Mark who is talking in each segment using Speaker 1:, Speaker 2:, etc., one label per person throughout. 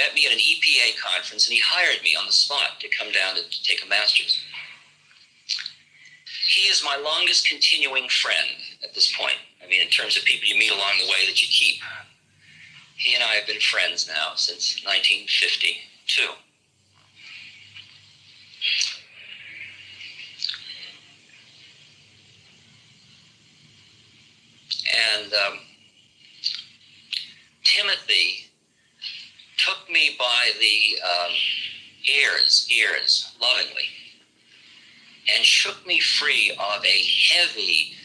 Speaker 1: met me at an EPA conference, and he hired me on the spot to come down to take a master's. He is my longest continuing friend at this point. I mean, in terms of people you meet along the way that you keep. He and I have been friends now since 1952. And Timothy took me by the ears lovingly, and shook me free of a heavy,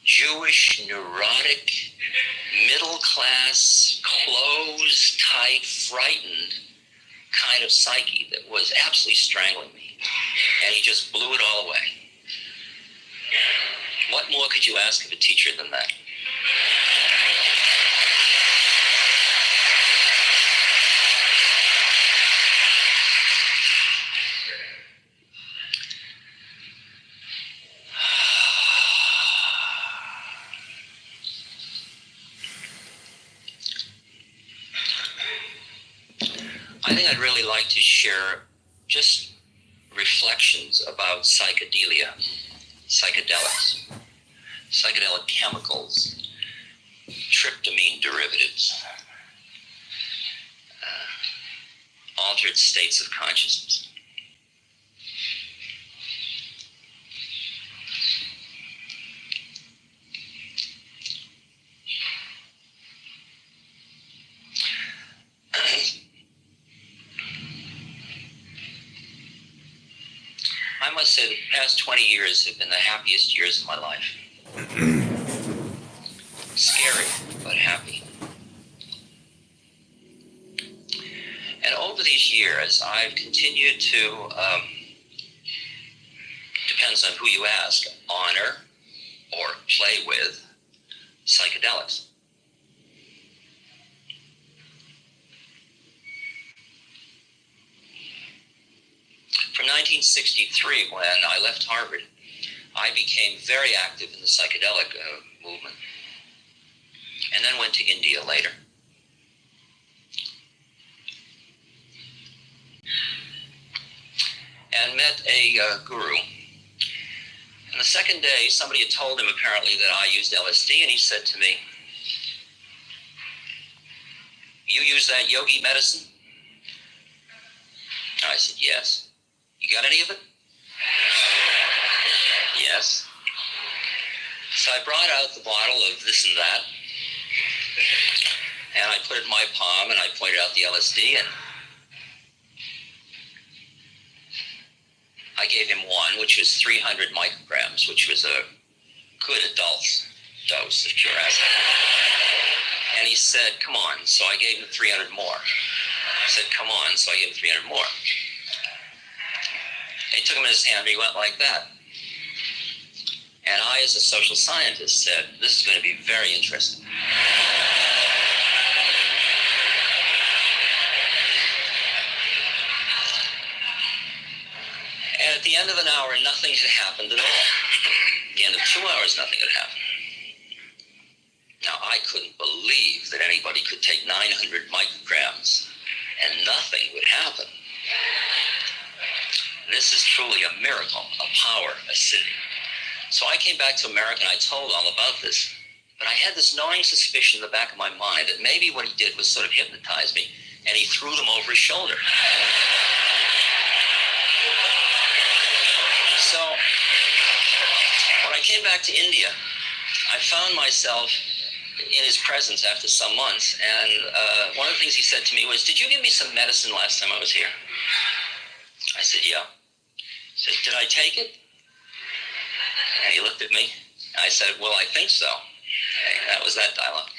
Speaker 1: Jewish, neurotic, middle-class, closed, tight, frightened kind of psyche that was absolutely strangling me. And he just blew it all away. What more could you ask of a teacher than that? I think I'd really like to share just reflections about psychedelia, psychedelics, psychedelic chemicals, tryptamine derivatives, altered states of consciousness. I must say the past 20 years have been the happiest years of my life. Scary, but happy. And over these years, I've continued to, depends on who you ask, honor or play with psychedelics. From 1963, when I left Harvard, I became very active in the psychedelic movement, and then went to India later. And met a guru. And the second day, somebody had told him apparently that I used LSD, and he said to me, "You use that yogi medicine?" And I said, "Yes." "You got any of it?" "Yes." So I brought out the bottle of this and that, and I put it in my palm, and I pointed out the LSD, and I gave him one, which was 300 micrograms, which was a good adult dose of pure acid. And he said, "Come on." So I gave him 300 more. He said, "Come on." So I gave him 300 more. He took them in his hand, and he went like that. And I, as a social scientist, said, "This is going to be very interesting." And at the end of an hour, nothing had happened at all. At the end of 2 hours, nothing had happened. Now, I couldn't believe that anybody could take 900 micrograms and nothing would happen. This is truly a miracle, a power, a city. So I came back to America and I told all about this. But I had this gnawing suspicion in the back of my mind that maybe what he did was sort of hypnotize me, and he threw them over his shoulder. So when I came back to India, I found myself in his presence after some months, and one of the things he said to me was, "Did you give me some medicine last time I was here?" I said, "Yeah." He said, "Did I take it?" And he looked at me. I said, "Well, I think so." Okay, that was that dialogue.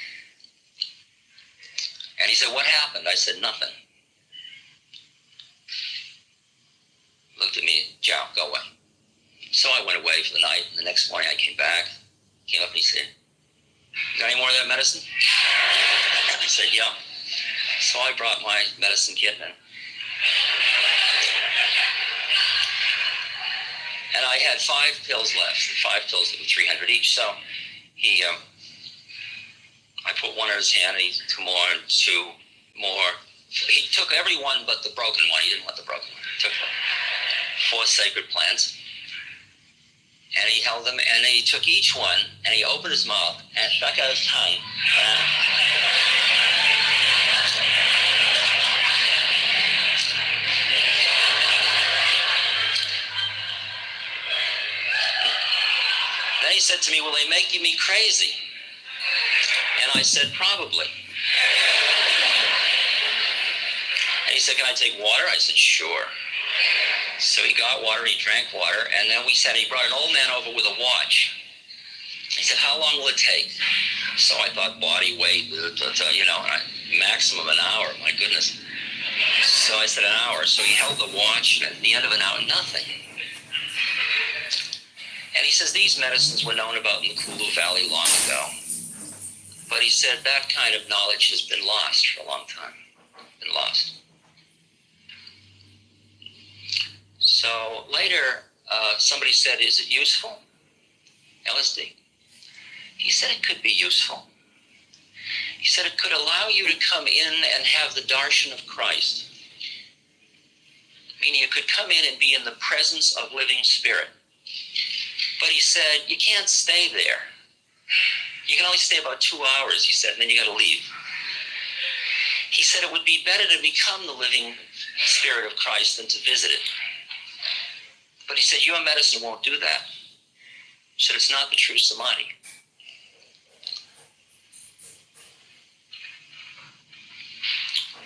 Speaker 1: And he said, "What happened?" I said, "Nothing." Looked at me, "Joe, go away." So I went away for the night, and the next morning I came back, came up and he said, "You got any more of that medicine?" I said, "Yeah." So I brought my medicine kit in. And I had 5 pills left, 5 pills that were 300 each. So I put one in his hand, and he took 2 more. He took everything. everyone but the broken one. He didn't want the broken one. He took 4 sacred plants, and he held them, and he took each one, and he opened his mouth and stuck out his tongue. Then he said to me, "Will they make me crazy?" And I said, "Probably." And he said, "Can I take water?" I said, "Sure." So he got water, he drank water, and then he brought an old man over with a watch. He said, "How long will it take?" So I thought body weight, maximum an hour, my goodness. So I said an hour. So he held the watch, and at the end of an hour, nothing. And he says, these medicines were known about in the Kulu Valley long ago. But he said that kind of knowledge has been lost for a long time. Been lost. So later, somebody said, "Is it useful? LSD?" He said it could be useful. He said it could allow you to come in and have the darshan of Christ. Meaning you could come in and be in the presence of living spirit. But he said, you can't stay there. You can only stay about 2 hours, he said, and then you got to leave. He said it would be better to become the living spirit of Christ than to visit it. But he said, your medicine won't do that. He said, it's not the true samadhi.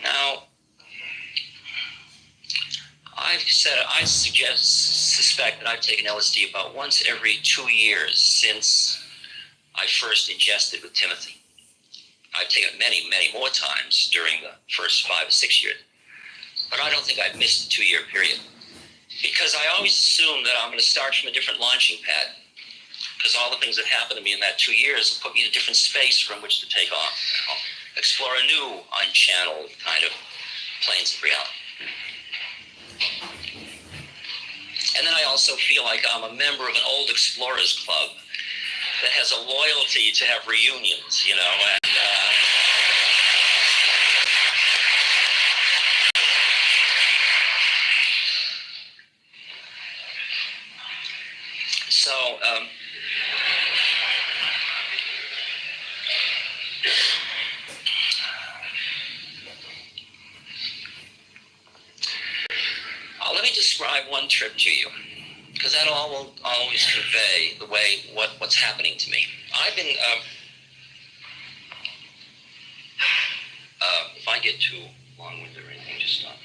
Speaker 1: Now, I suspect that I've taken LSD about once every 2 years since I first ingested with Timothy. I've taken it many, many more times during the first 5 or 6 years. But I don't think I've missed a 2-year period. Because I always assume that I'm going to start from a different launching pad. Because all the things that happened to me in that 2 years will put me in a different space from which to take off. I'll explore a new unchanneled kind of planes of reality. And then I also feel like I'm a member of an old explorers club that has a loyalty to have reunions, you know, and let me describe one trip to you, because that all will always convey the way what's happening to me. I've been, if I get too long-winded or anything, just stop.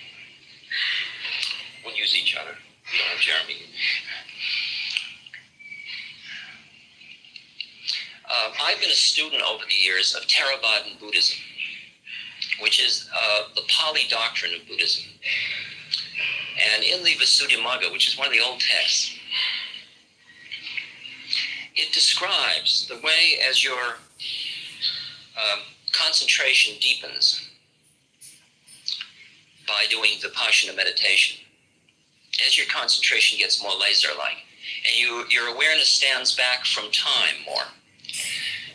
Speaker 1: We'll use each other. We don't have Jeremy. I've been a student over the years of Theravadan Buddhism, which is the Pali doctrine of Buddhism. And in the Visuddhimagga, which is one of the old texts, it describes the way as your concentration deepens by doing Vipassana meditation, as your concentration gets more laser-like, and your awareness stands back from time more,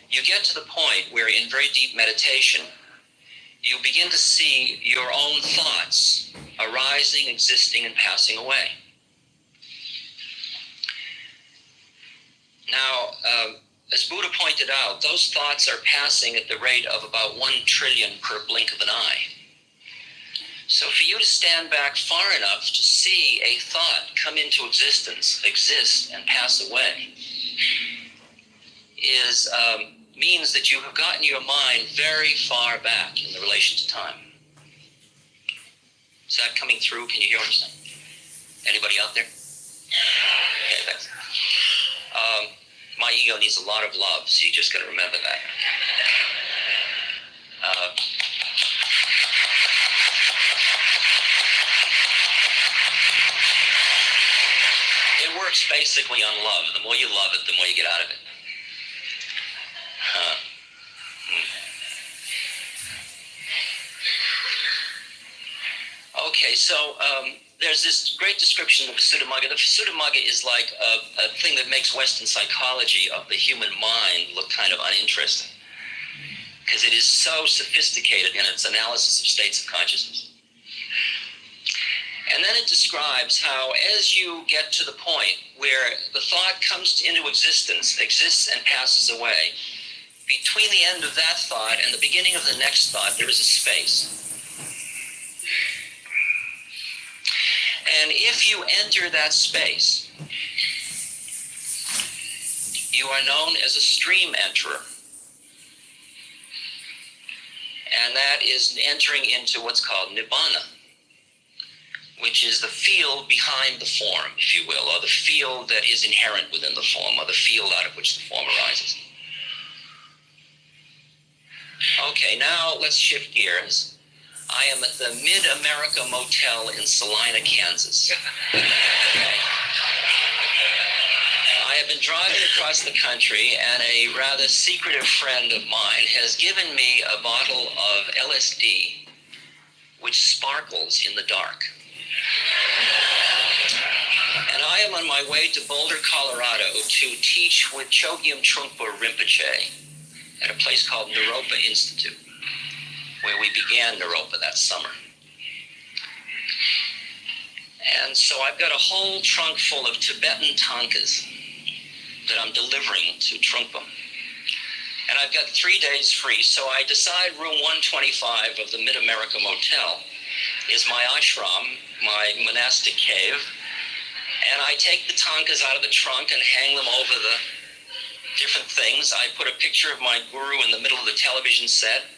Speaker 1: you get to the point where in very deep meditation, you begin to see your own thoughts arising, existing, and passing away. Now, as Buddha pointed out, those thoughts are passing at the rate of about 1 trillion per blink of an eye. So for you to stand back far enough to see a thought come into existence, exist, and pass away means that you have gotten your mind very far back in the relation to time. Is that coming through? Can you hear what I'm saying? Anybody out there? Okay, thanks. My ego needs a lot of love, so you just got to remember that. It works basically on love. The more you love it, the more you get out of it. Okay, so there's this great description of the Visuddhimagga. The Visuddhimagga is like a thing that makes Western psychology of the human mind look kind of uninteresting, because it is so sophisticated in its analysis of states of consciousness. And then it describes how as you get to the point where the thought comes into existence, exists and passes away, between the end of that thought and the beginning of the next thought, there is a space. And if you enter that space, you are known as a stream enterer. And that is entering into what's called nibbana, which is the field behind the form, if you will, or the field that is inherent within the form, or the field out of which the form arises. Okay, now let's shift gears. I am at the Mid-America Motel in Salina, Kansas. Okay. I have been driving across the country, and a rather secretive friend of mine has given me a bottle of LSD, which sparkles in the dark. And I am on my way to Boulder, Colorado, to teach with Chogyam Trungpa Rinpoche at a place called Naropa Institute, where we began Naropa that summer. And so I've got a whole trunk full of Tibetan tankas that I'm delivering to Trungpa. And I've got 3 days free, so I decide room 125 of the Mid-America Motel is my ashram, my monastic cave, and I take the tankas out of the trunk and hang them over the different things. I put a picture of my guru in the middle of the television set,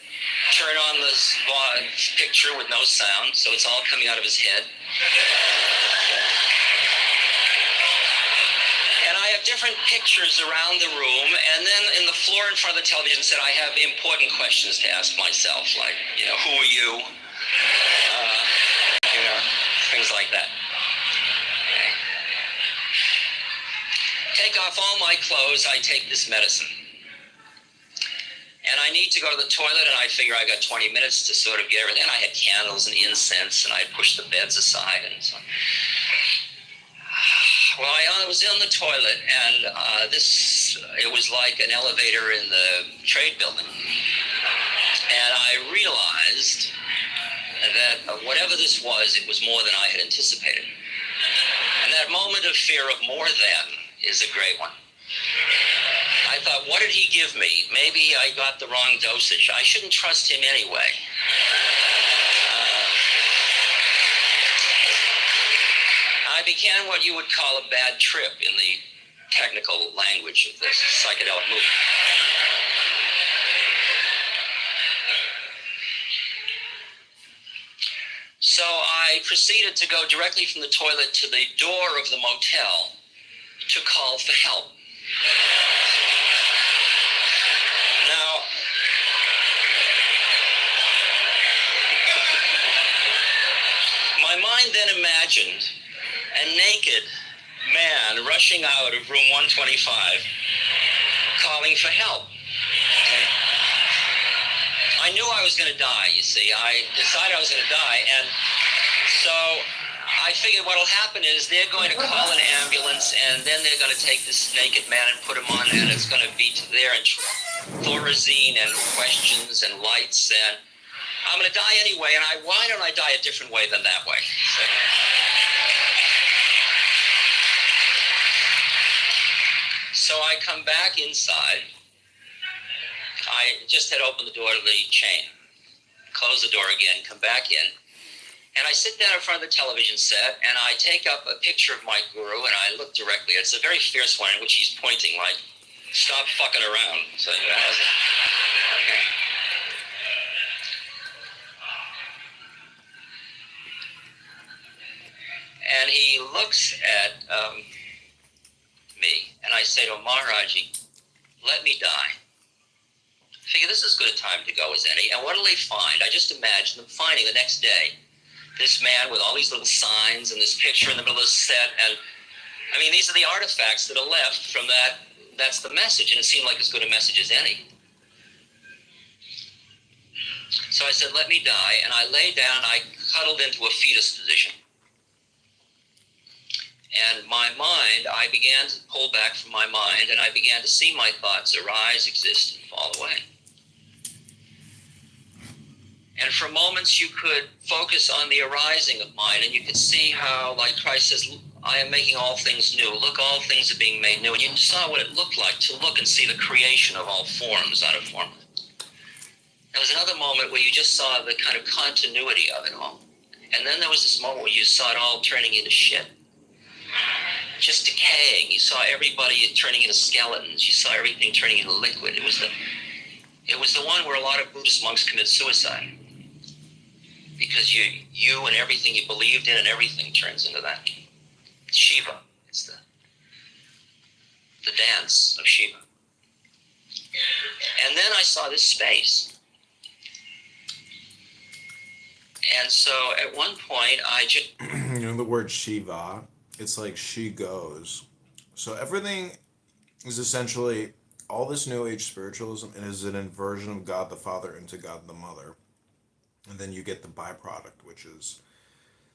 Speaker 1: turn on the picture with no sound, so it's all coming out of his head. And I have different pictures around the room, and then in the floor in front of the television set, I have important questions to ask myself, like, who are you? Things like that. Okay. Take off all my clothes, I take this medicine. And I need to go to the toilet, and I figure I got 20 minutes to sort of get everything. And I had candles and incense, and I pushed the beds aside and so on. Well, I was in the toilet, and it was like an elevator in the trade building. And I realized that whatever this was, it was more than I had anticipated. And that moment of fear of more than is a great one. I thought, what did he give me? Maybe I got the wrong dosage. I shouldn't trust him anyway. I began what you would call a bad trip in the technical language of this psychedelic movement. So I proceeded to go directly from the toilet to the door of the motel to call for help. Now, my mind then imagined a naked man rushing out of room 125, calling for help. I knew I was going to die, you see. I decided I was going to die, and so I figured what will happen is they're going to call an ambulance, and then they're going to take this naked man and put him on, and it's going to be there and thorazine and questions and lights, and I'm going to die anyway, and why don't I die a different way than that way? So I come back inside. I just had opened the door to the chain, close the door again, come back in, and I sit down in front of the television set, and I take up a picture of my guru, and I look directly. It's a very fierce one in which he's pointing, like, stop fucking around. So, okay. And he looks at me, and I say to him, Maharaji, let me die. I figure this is as good a time to go as any. And what do they find? I just imagine them finding the next day this man with all these little signs and this picture in the middle of the set. And I mean, these are the artifacts that are left from that. That's the message. And it seemed like as good a message as any. So I said, let me die. And I lay down, I cuddled into a fetus position. And my mind, I began to pull back from my mind, and I began to see my thoughts arise, exist, and fall away. And for moments you could focus on the arising of mind, and you could see how, like Christ says, I am making all things new. Look, all things are being made new. And you saw what it looked like to look and see the creation of all forms out of form. There was another moment where you just saw the kind of continuity of it all. And then there was this moment where you saw it all turning into shit. Just decaying. You saw everybody turning into skeletons. You saw everything turning into liquid. It was the one where a lot of Buddhist monks commit suicide. Because you and everything you believed in and everything turns into that. Shiva. It's the dance of Shiva. And then I saw this space. And so at one point I just...
Speaker 2: You know the word Shiva? It's like she goes. So everything is essentially, all this New Age spiritualism is an inversion of God the Father into God the Mother. And then you get the byproduct, which is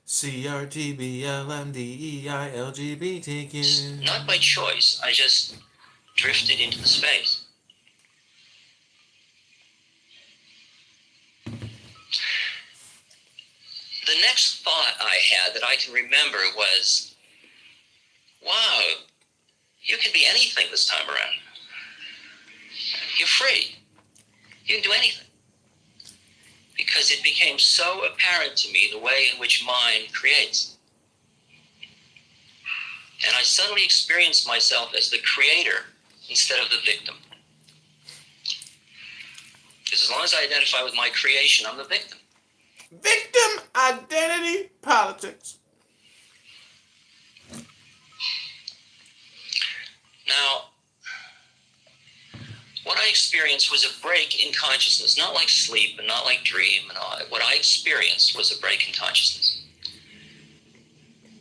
Speaker 2: CRTBLMDEILGBTQ.
Speaker 1: Not by choice. I just drifted into the space. The next thought I had that I can remember was, wow, you can be anything this time around. You're free. You can do anything. Because it became so apparent to me the way in which mind creates. And I suddenly experienced myself as the creator instead of the victim. Because as long as I identify with my creation, I'm the victim.
Speaker 2: Victim identity politics.
Speaker 1: Now, what I experienced was a break in consciousness, not like sleep and not like dream and all. What I experienced was a break in consciousness.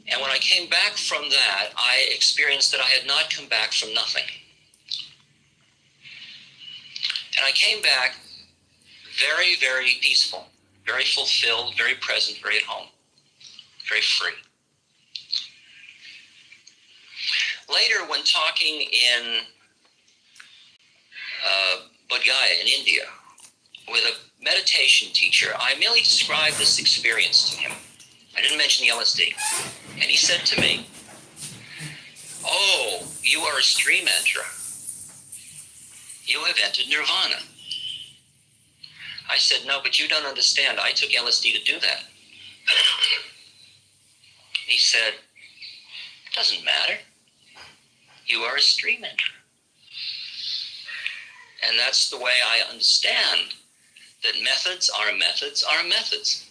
Speaker 1: And when I came back from that, I experienced that I had not come back from nothing. And I came back very, very peaceful, very fulfilled, very present, very at home, very free. Later, when talking in Bodh Gaya in India with a meditation teacher, I merely described this experience to him. I didn't mention the LSD. And he said to me, "Oh, you are a stream enterer. You have entered nirvana." I said, "No, but you don't understand. I took LSD to do that." He said, "Doesn't matter. You are a stream enterer." And that's the way I understand that methods are methods are methods.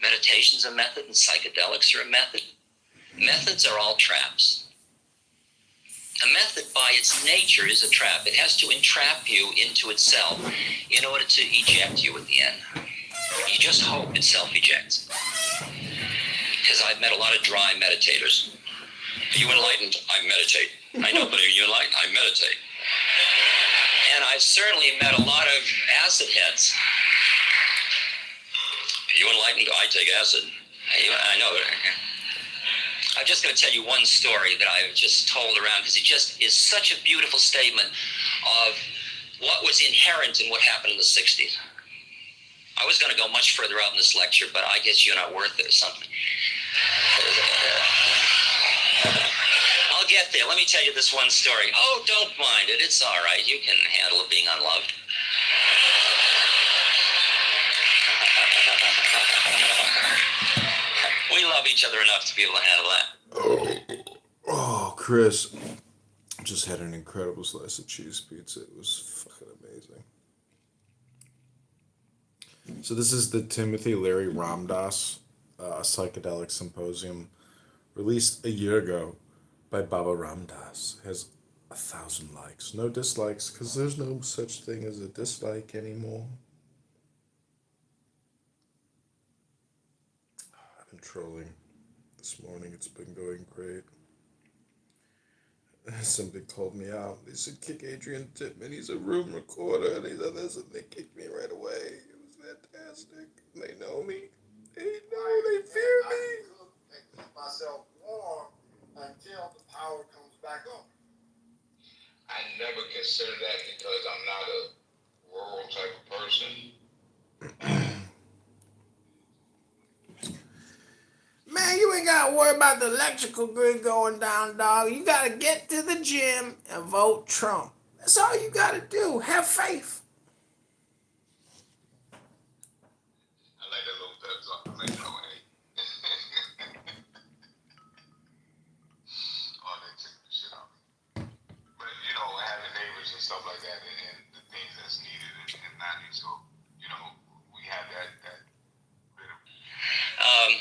Speaker 1: Meditation's a method and psychedelics are a method. Methods are all traps. A method by its nature is a trap. It has to entrap you into itself in order to eject you at the end. You just hope it self-ejects. Because I've met a lot of dry meditators. Are you enlightened? I meditate. I know, but are you enlightened? I meditate. And I've certainly met a lot of acid heads. Are you enlightened? I take acid. I know. I'm just going to tell you one story that I've just told around because it just is such a beautiful statement of what was inherent in what happened in the 60s. I was going to go much further out in this lecture, but I guess you're not worth it or something. I'll get there. Let me tell you this one story. Oh, don't mind it. It's all right. You can handle it being unloved. We love each other enough to be able to handle that.
Speaker 2: Oh, Chris just had an incredible slice of cheese pizza. It was fucking amazing. So this is the Timothy Leary Ramdas psychedelic symposium released a year ago by Baba Ramdas. It has 1,000 likes. No dislikes, because there's no such thing as a dislike anymore. I've been trolling this morning. It's been going great. Somebody called me out. They said, kick Adrian Titman. He's a room recorder. And he said this, and they kicked me right away. It was fantastic. They know me. They know. They fear me.
Speaker 3: I keep myself warm until the power comes back on.
Speaker 4: I never consider that because I'm not a rural type of person.
Speaker 2: ain't gotta worry about the electrical grid going down, dog. You gotta get to the gym and vote Trump. That's all you gotta do. Have faith.
Speaker 4: I like that little pep talk. I like, hey. Oh, they took the shit out. But, having neighbors and stuff like that and the things that's needed and not needed. So, we have that bit of,
Speaker 1: Um,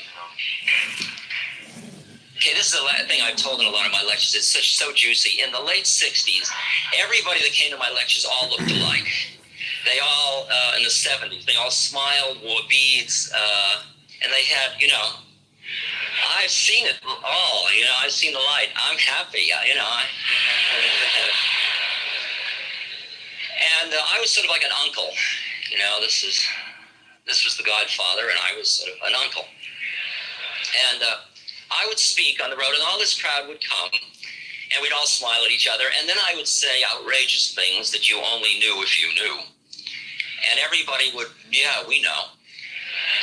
Speaker 1: Okay, this is the thing I've told in a lot of my lectures. It's so juicy. In the late 60s, everybody that came to my lectures all looked alike. They all, in the 70s, they all smiled, wore beads, and they had, I've seen it all, I've seen the light. I'm happy, And I was sort of like an uncle. This was the Godfather, and I was sort of an uncle. And I would speak on the road, and all this crowd would come, and we'd all smile at each other, and then I would say outrageous things that you only knew if you knew. And everybody would, yeah, we know.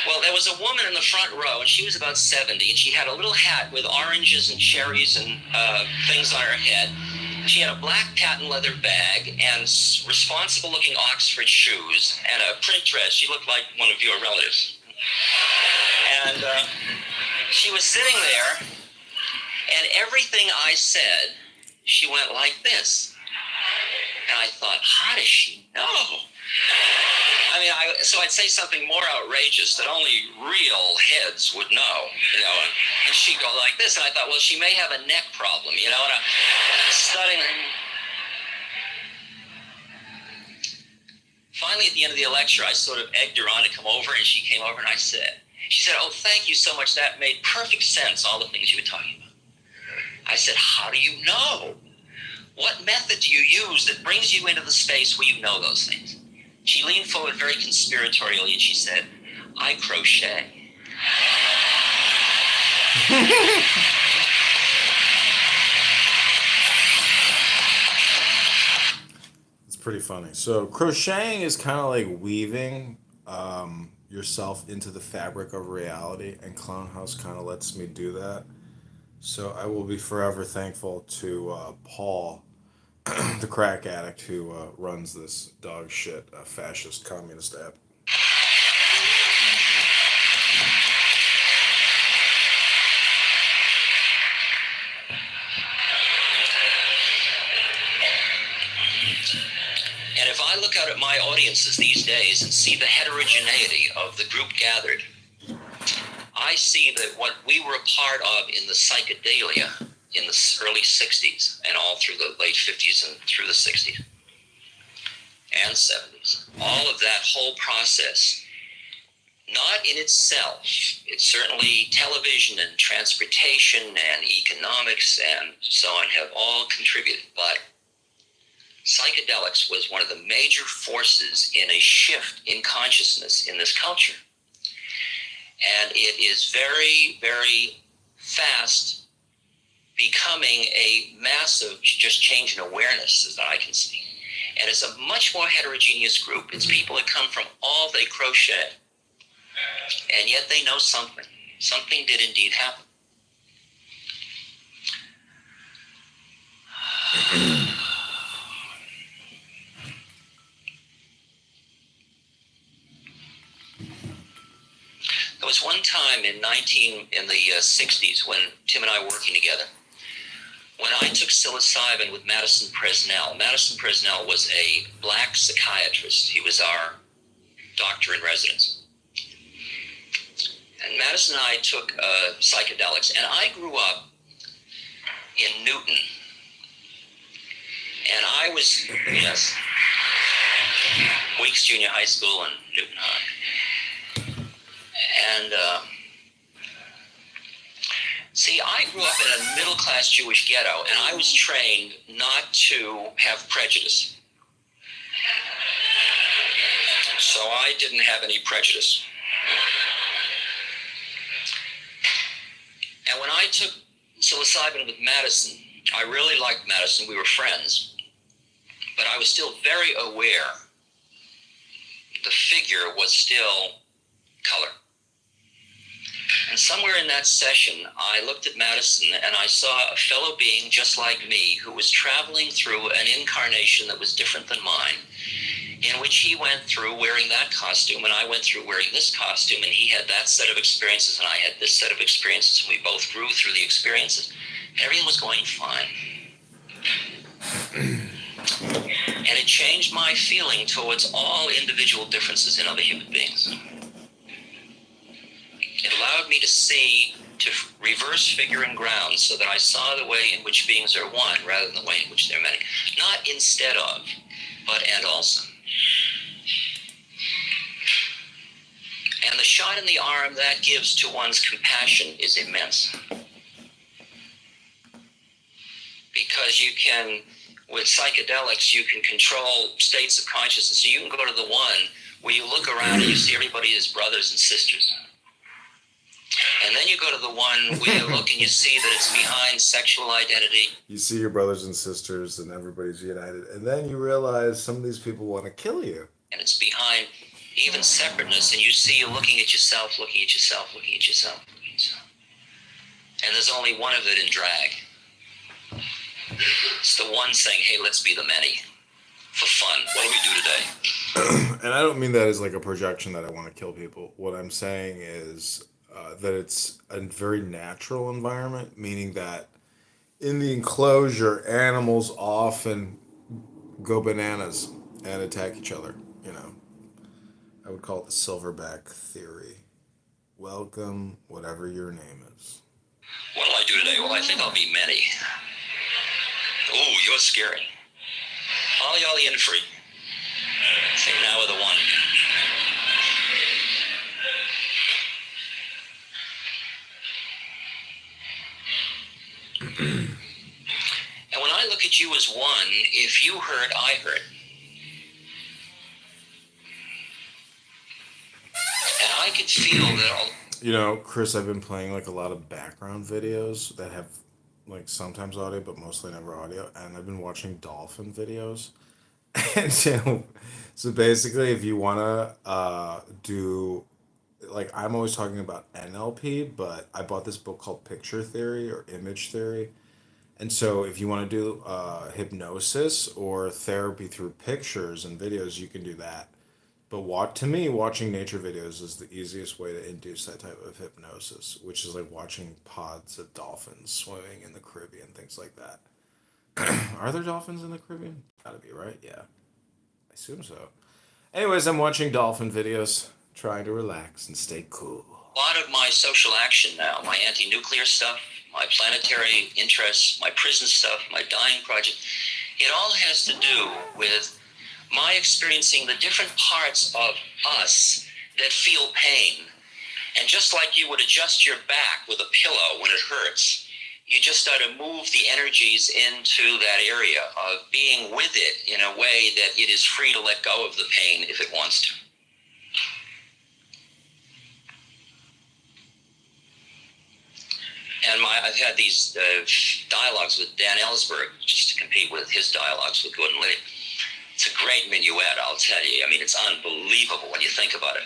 Speaker 1: Well, there was a woman in the front row, and she was about 70, and she had a little hat with oranges and cherries and things on her head. She had a black patent leather bag and responsible-looking Oxford shoes and a print dress. She looked like one of your relatives. And she was sitting there, and everything I said, she went like this. And I thought, how does she know? So I'd say something more outrageous that only real heads would know, and she'd go like this, and I thought, well, she may have a neck problem, and I'm studying. Finally, at the end of the lecture, I sort of egged her on to come over, and she came over, and she said, oh, thank you so much. That made perfect sense, all the things you were talking about. I said, how do you know? What method do you use that brings you into the space where you know those things? She leaned forward very conspiratorially, and she said, I crochet.
Speaker 2: It's pretty funny. So crocheting is kind of like weaving yourself into the fabric of reality, and Clown House kind of lets me do that. So I will be forever thankful to Paul, the crack addict who runs this dog shit fascist communist app.
Speaker 1: And if I look out at my audiences these days and see the heterogeneity of the group gathered, I see that what we were a part of in the psychedelia in the early 60s and all through the late 50s and through the 60s and 70s, all of that whole process, not in itself, it's certainly television and transportation and economics and so on have all contributed, but psychedelics was one of the major forces in a shift in consciousness in this culture. And it is very, very fast becoming a massive just change in awareness, as I can see. And it's a much more heterogeneous group. It's people that come from all they crochet. And yet they know something. Something did indeed happen. There was one time in the 60s when Tim and I were working together, when I took psilocybin with Madison Presnell. Madison Presnell was a black psychiatrist. He was our doctor in residence. And Madison and I took psychedelics, and I grew up in Newton. And I was, yes, Weeks Junior High School and Newton High. And see, I grew up in a middle-class Jewish ghetto, and I was trained not to have prejudice. So I didn't have any prejudice. And when I took psilocybin with Madison, I really liked Madison. We were friends. But I was still very aware the figure was still color. And And somewhere in that session, I looked at Madison and I saw a fellow being just like me who was traveling through an incarnation that was different than mine, in which he went through wearing that costume and I went through wearing this costume, and he had that set of experiences and I had this set of experiences, and we both grew through the experiences. Everything was going fine. And it changed my feeling towards all individual differences in other human beings. It allowed me to see, to reverse figure and ground, so that I saw the way in which beings are one rather than the way in which they're many. Not instead of, but and also. And the shot in the arm that gives to one's compassion is immense. Because you can, with psychedelics, you can control states of consciousness. So you can go to the one where you look around and you see everybody as brothers and sisters. And then you go to the one where you look and you see that it's behind sexual identity.
Speaker 2: You see your brothers and sisters and everybody's united. And then you realize some of these people want to kill you.
Speaker 1: And it's behind even separateness. And you see you looking at yourself, looking at yourself, looking at yourself, looking at yourself. And there's only one of it in drag. It's the one saying, hey, let's be the many. For fun. What do we do today?
Speaker 2: And I don't mean that as like a projection that I want to kill people. What I'm saying is that it's a very natural environment, meaning that in the enclosure, animals often go bananas and attack each other. You know, I would call it the silverback theory. Welcome, whatever your name is.
Speaker 1: What'll I do today? Well, I think I'll be many. Ooh, you're scary. Ollie, Ollie, in free. Say now with a one. And when I look at you as one, if you heard, I heard. And I could feel that all.
Speaker 2: You know, Chris, I've been playing like a lot of background videos that have like sometimes audio, but mostly never audio. And I've been watching dolphin videos. And so basically, if you want to do, like, I'm always talking about NLP, but I bought this book called Picture Theory or Image Theory. And so if you want to do hypnosis or therapy through pictures and videos, you can do that. But to me, watching nature videos is the easiest way to induce that type of hypnosis, which is like watching pods of dolphins swimming in the Caribbean, things like that. Are there dolphins in the Caribbean? Gotta be, right? Yeah. I assume so. Anyways, I'm watching dolphin videos, trying to relax and stay cool.
Speaker 1: A lot of my social action now, my anti-nuclear stuff, my planetary interests, my prison stuff, my dying project, it all has to do with my experiencing the different parts of us that feel pain. And just like you would adjust your back with a pillow when it hurts, you just start to move the energies into that area of being with it in a way that it is free to let go of the pain if it wants to. And I've had these dialogues with Dan Ellsberg just to compete with his dialogues with Gordon Liddy. It's a great minuet, I'll tell you. I mean, it's unbelievable when you think about it.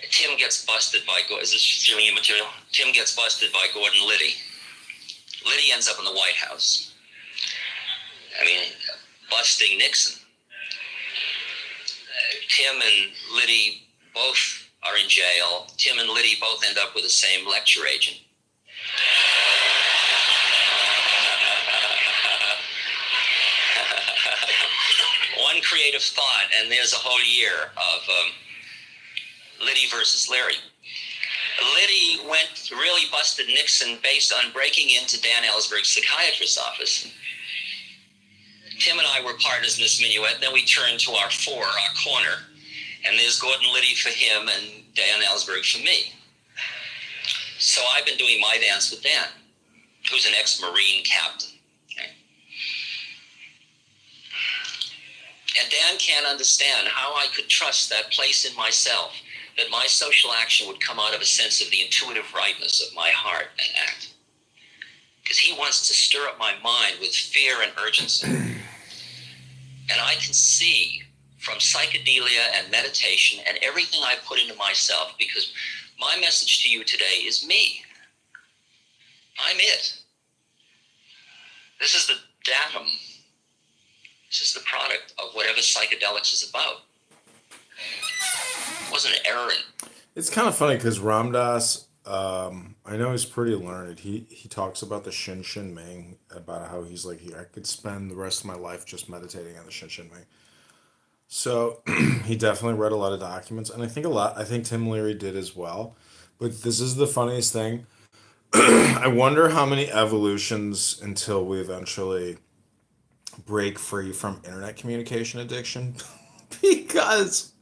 Speaker 1: Tim gets busted by, is this stealing your material? Tim gets busted by Gordon Liddy. Liddy ends up in the White House. I mean, busting Nixon. Tim and Liddy both are in jail. Tim and Liddy both end up with the same lecture agent. One creative thought, and there's a whole year of Liddy versus Larry. Liddy really busted Nixon based on breaking into Dan Ellsberg's psychiatrist's office. Tim and I were partners in this minuet. Then we turned to our corner, and there's Gordon Liddy for him and Dan Ellsberg for me. So I've been doing my dance with Dan, who's an ex-Marine captain. Okay? And Dan can't understand how I could trust that place in myself, that my social action would come out of a sense of the intuitive rightness of my heart and act. Because he wants to stir up my mind with fear and urgency. And I can see from psychedelia and meditation and everything I put into myself, because My message to you today is me. I'm it. This is the datum. This is the product of whatever psychedelics is about. It wasn't an errand.
Speaker 2: It's kind of funny because Ramdas, I know he's pretty learned. He talks about the Shin Shin Ming, about how he's like, I could spend the rest of my life just meditating on the Shin Shin Ming. So he definitely read a lot of documents, and I think Tim Leary did as well. But this is the funniest thing. I wonder how many evolutions until we eventually break free from internet communication addiction. Because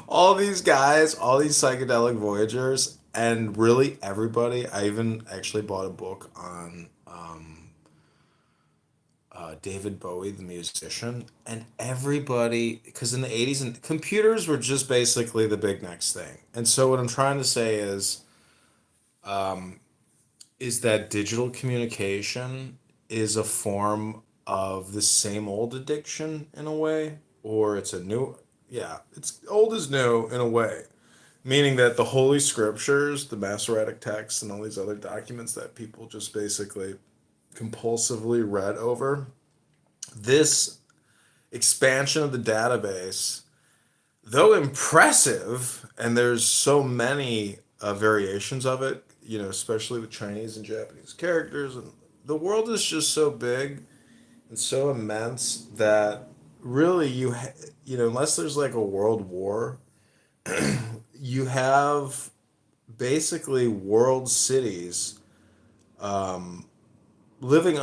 Speaker 2: all these guys, all these psychedelic voyagers, and really everybody, I even actually bought a book on David Bowie, the musician, and everybody, because in the 80s, and computers were just basically the big next thing. And so what I'm trying to say is that digital communication is a form of the same old addiction in a way, or it's a new, yeah, it's old as new in a way, meaning that the Holy Scriptures, the Masoretic texts, and all these other documents that people just basically compulsively read over, this expansion of the database, though impressive, and there's so many variations of it, especially with Chinese and Japanese characters, and the world is just so big and so immense that really unless there's like a world war, you have basically world cities living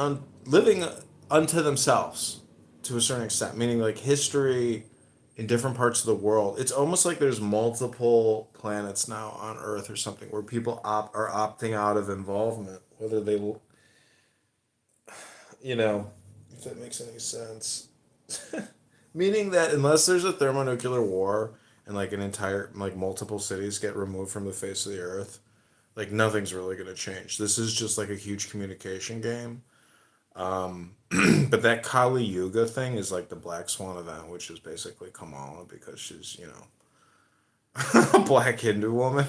Speaker 2: unto themselves to a certain extent, meaning like history in different parts of the world. It's almost like there's multiple planets now on Earth or something where people are opting out of involvement, whether they, if that makes any sense. Meaning that unless there's a thermonuclear war and like an entire, like multiple cities get removed from the face of the Earth, like nothing's really going to change. This is just like a huge communication game. But that Kali Yuga thing is like the Black Swan event, which is basically Kamala because she's, a black Hindu woman.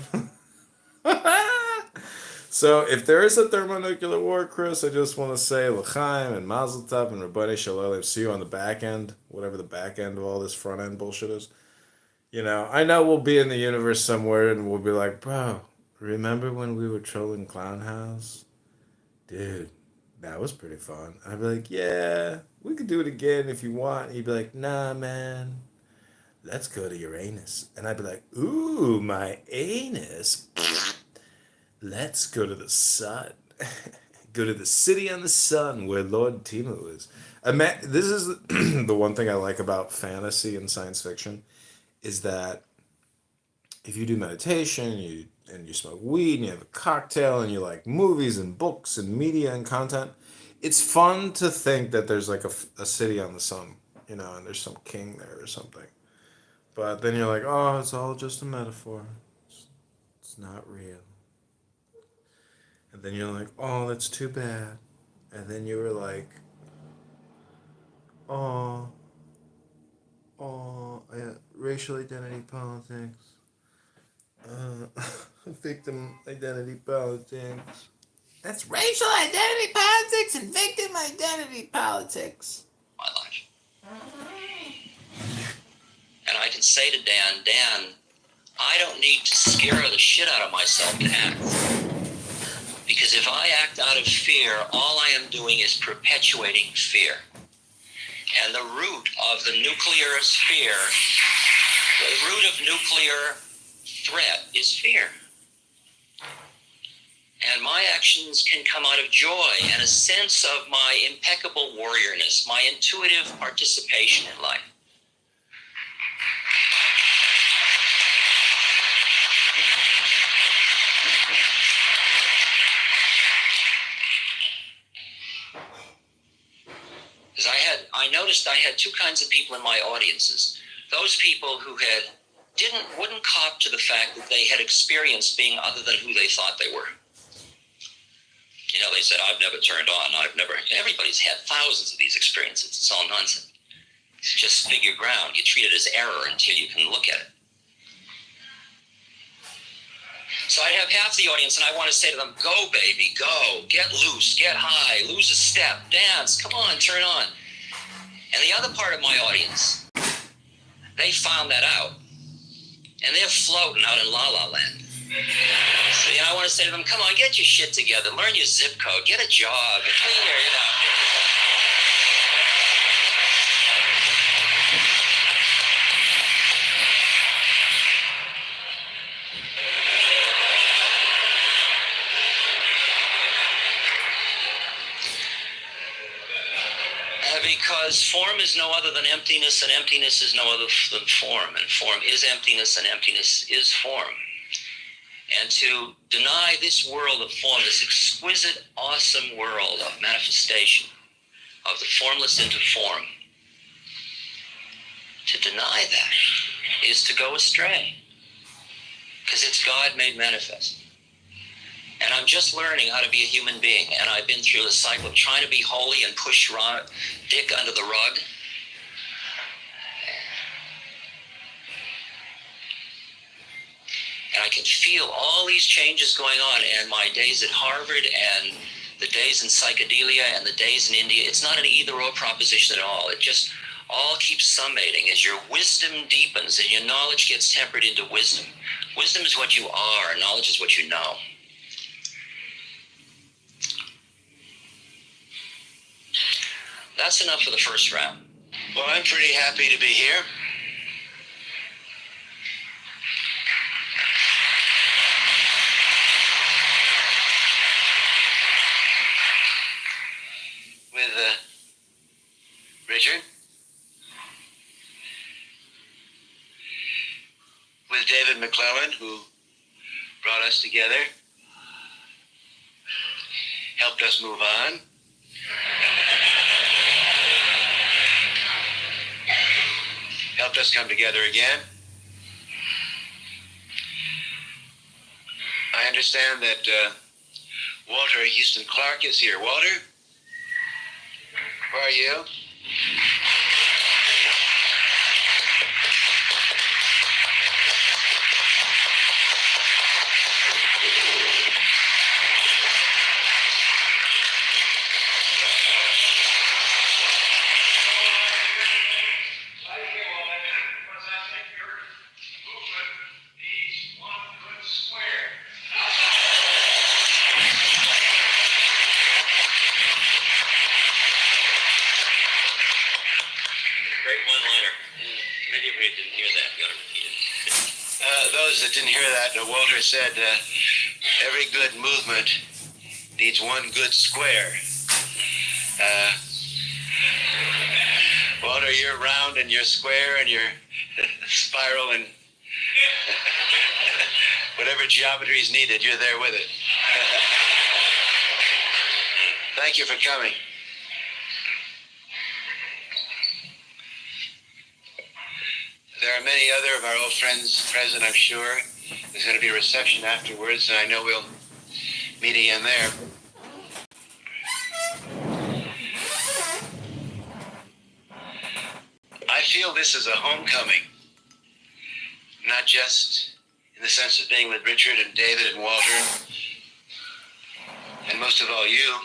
Speaker 2: So if there is a thermonuclear war, Chris, I just want to say L'chaim and Mazel Tov and Rabboni Shalom. See you on the back end, whatever the back end of all this front end bullshit is. I know we'll be in the universe somewhere and we'll be like, bro, remember when we were trolling Clown House? Dude, that was pretty fun. I'd be like, yeah, we could do it again if you want. And he'd be like, nah, man, let's go to Uranus. And I'd be like, ooh, my anus. Let's go to the sun. Go to the city on the sun where Lord Timu is. This is the one thing I like about fantasy and science fiction is that if you do meditation, you smoke weed and you have a cocktail and you like movies and books and media and content, it's fun to think that there's like a city on the sun, and there's some king there or something. But then you're like, oh, it's all just a metaphor. It's not real. And then you're like, oh, that's too bad. And then you were like, oh, yeah, racial identity politics. Victim identity politics. That's racial identity politics and victim identity politics.
Speaker 1: My life. And I can say to Dan, I don't need to scare the shit out of myself to act. Because if I act out of fear, all I am doing is perpetuating fear. And the root of the nuclear sphere, the root of nuclear threat is fear. And my actions can come out of joy and a sense of my impeccable warriorness, my intuitive participation in life. Because I noticed I had two kinds of people in my audiences. Those people who wouldn't cop to the fact that they had experienced being other than who they thought they were. They said, I've never turned on, everybody's had thousands of these experiences. It's all nonsense. It's just figure ground. You treat it as error until you can look at it. So I have half the audience, and I want to say to them, go, baby, go. Get loose, get high, lose a step, dance, come on, turn on. And the other part of my audience, they found that out. And they're floating out in La La Land. So, I want to say to them, come on, get your shit together. Learn your zip code. Get a job. Clean your, Because form is no other than emptiness, and emptiness is no other than form. And form is emptiness, and emptiness is form. And to deny this world of form, this exquisite, awesome world of manifestation, of the formless into form, to deny that is to go astray. Because it's God made manifest. And I'm just learning how to be a human being. And I've been through the cycle of trying to be holy and push Dick under the rug. And I can feel all these changes going on. And my days at Harvard and the days in psychedelia and the days in India, it's not an either or proposition at all. It just all keeps summating as your wisdom deepens and your knowledge gets tempered into wisdom. Wisdom is what you are. Knowledge is what you know. That's enough for the first round. Well, I'm pretty happy to be here. With Richard. With David McClellan, who brought us together, helped us move on. Helped us come together again. I understand that Walter Houston Clark is here. Walter, where are you? Those that didn't hear that, Walter said, every good movement needs one good square. Walter, you're round and you're square and you're spiral and whatever geometry is needed, you're there with it. Thank you for coming. There are many other of our old friends present, I'm sure. There's going to be a reception afterwards, and I know we'll meet again there. I feel this is a homecoming, not just in the sense of being with Richard and David and Walter, and most of all you,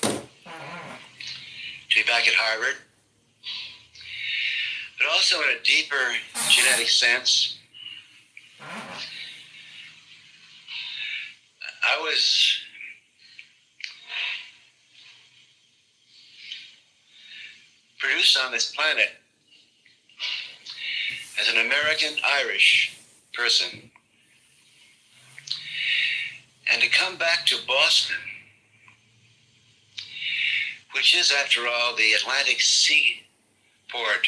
Speaker 1: to be back at Harvard, but also in a deeper genetic sense. I was produced on this planet as an American-Irish person. And to come back to Boston, which is, after all, the Atlantic seaport